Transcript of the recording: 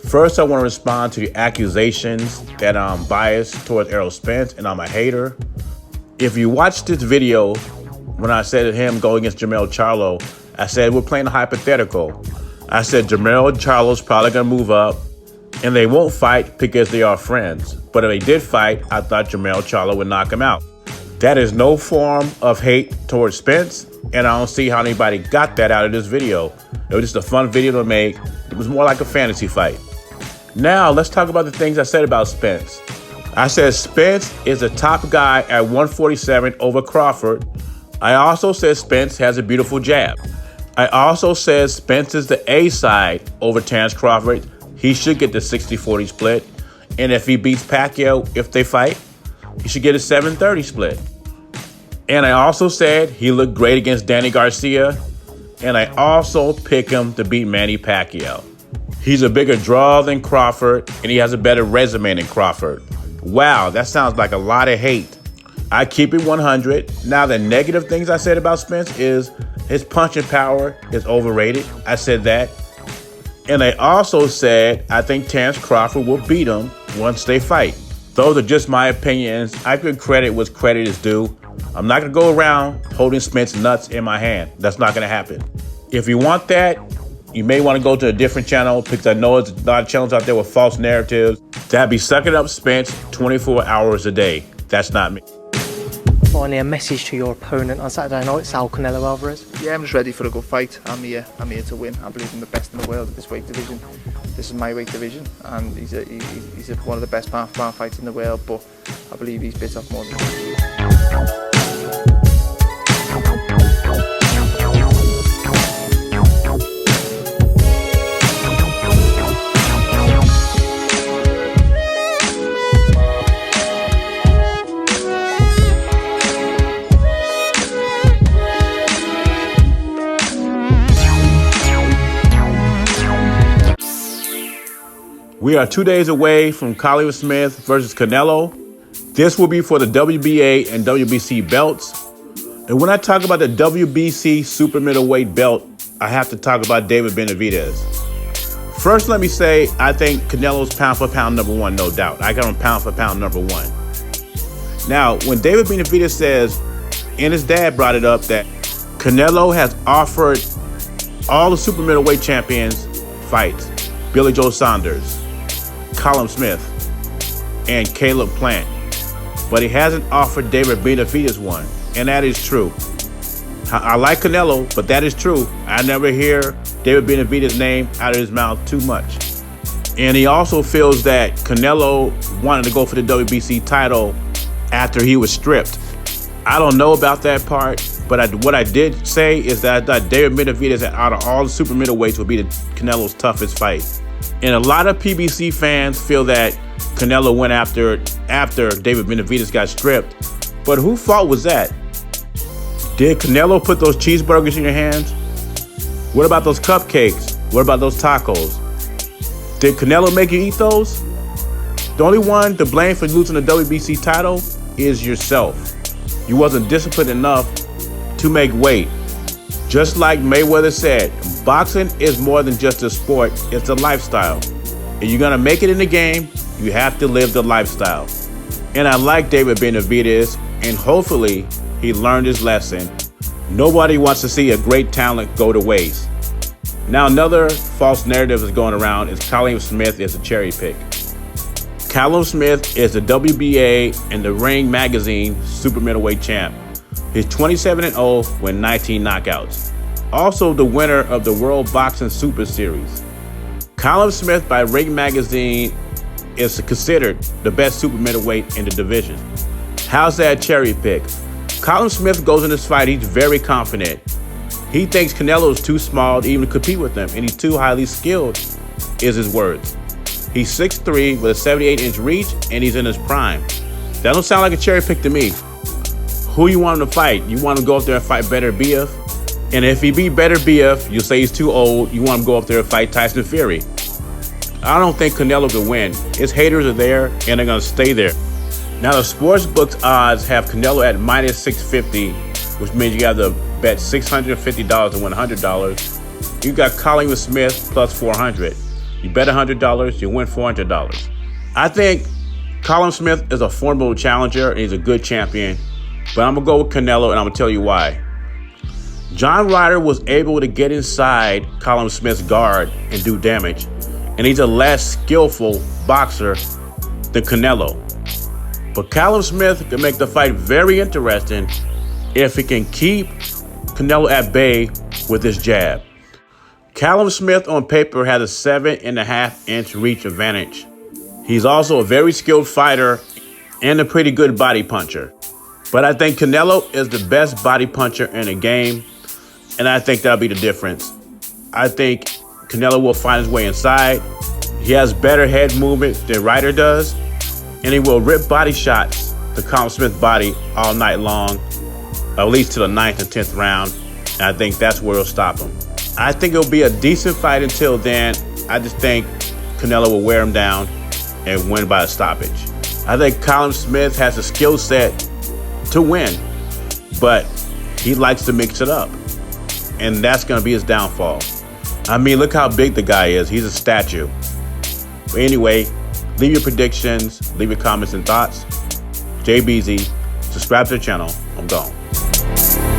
First, I want to respond to the accusations that I'm biased towards Errol Spence and I'm a hater. If you watch this video, when I said him go against Jermell Charlo, I said we're playing a hypothetical. I said Jermell Charlo's probably going to move up, and they won't fight because they are friends. But if they did fight, I thought Jermell Charlo would knock him out. That is no form of hate towards Spence, and I don't see how anybody got that out of this video. It was just a fun video to make. It was more like a fantasy fight. Now, let's talk about the things I said about Spence. I said Spence is the top guy at 147 over Crawford. I also said Spence has a beautiful jab. I also said Spence is the A side over Terrence Crawford. He should get the 60-40 split. And if he beats Pacquiao, if they fight, he should get a 7-30 split. And I also said he looked great against Danny Garcia. And I also pick him to beat Manny Pacquiao. He's a bigger draw than Crawford, and he has a better resume than Crawford. Wow, that sounds like a lot of hate. I keep it 100. Now, the negative things I said about Spence is his punching power is overrated. I said that. And I also said I think Terrence Crawford will beat him once they fight. Those are just my opinions. I could credit what credit is due. I'm not going to go around holding Spence nuts in my hand. That's not going to happen. If you want that, you may want to go to a different channel because I know there's a lot of channels out there with false narratives. That'd be sucking up Spence 24 hours a day. That's not me. Finally, a message to your opponent on Saturday night, Canelo Alvarez. Yeah, I'm just ready for a good fight. I'm here to win. I believe I'm the best in the world at this weight division. This is my weight division, and he's one of the best pound-for-pound fights in the world. But I believe he's bit off more than that. We are 2 days away from Callum Smith versus Canelo. This will be for the WBA and WBC belts. And when I talk about the WBC super middleweight belt, I have to talk about David Benavidez. First, let me say, I think Canelo's pound for pound number one, no doubt. I got him pound for pound number one. Now, when David Benavidez says, and his dad brought it up, that Canelo has offered all the super middleweight champions fights. Billy Joe Saunders, Callum Smith, and Caleb Plant. But he hasn't offered David Benavidez one, and that is true. I like Canelo, but that is true. I never hear David Benavidez' name out of his mouth too much. And he also feels that Canelo wanted to go for the WBC title after he was stripped. I don't know about that part, but what I did say is that I thought David Benavidez out of all the super middleweights would be Canelo's toughest fight. And a lot of PBC fans feel that Canelo went after David Benavidez got stripped. But whose fault was that? Did Canelo put those cheeseburgers in your hands? What about those cupcakes? What about those tacos? Did Canelo make you eat those? The only one to blame for losing the WBC title is yourself. You wasn't disciplined enough to make weight. Just like Mayweather said, boxing is more than just a sport, it's a lifestyle. If you're gonna make it in the game, you have to live the lifestyle. And I like David Benavidez, and hopefully he learned his lesson. Nobody wants to see a great talent go to waste. Now another false narrative is going around is Callum Smith is a cherry pick. Callum Smith is the WBA and the Ring Magazine super middleweight champ. He's 27-0 with 19 knockouts. Also the winner of the World Boxing Super Series. Callum Smith by Ring Magazine is considered the best super middleweight in the division. How's that cherry pick? Callum Smith goes in this fight, he's very confident. He thinks Canelo is too small to even compete with him, and he's too highly skilled, is his words. He's 6'3" with a 78-inch reach, and he's in his prime. That don't sound like a cherry pick to me. Who you want him to fight? You want him to go up there and fight Better BF? And if he beat Better BF, you say he's too old. You want him to go up there and fight Tyson Fury. I don't think Canelo can win. His haters are there, and they're going to stay there. Now, the sportsbooks odds have Canelo at minus 650, which means you got to bet $650 to win $100. You got Callum Smith plus 400. You bet $100, you win $400. I think Callum Smith is a formidable challenger and he's a good champion, but I'm going to go with Canelo, and I'm going to tell you why. John Ryder was able to get inside Callum Smith's guard and do damage, and he's a less skillful boxer than Canelo. But Callum Smith can make the fight very interesting if he can keep Canelo at bay with his jab. Callum Smith on paper has a 7.5-inch reach advantage. He's also a very skilled fighter and a pretty good body puncher. But I think Canelo is the best body puncher in the game, and I think that'll be the difference. I think Canelo will find his way inside. He has better head movement than Ryder does, and he will rip body shots to Callum Smith's body all night long, at least to the 9th and 10th round, and I think that's where he'll stop him. I think it'll be a decent fight until then. I just think Canelo will wear him down and win by a stoppage. I think Callum Smith has a skill set to win, but he likes to mix it up, and that's going to be his downfall. I mean, look how big the guy is. He's a statue. But anyway, leave your predictions, leave your comments and thoughts. JBZ, subscribe to the channel. I'm gone.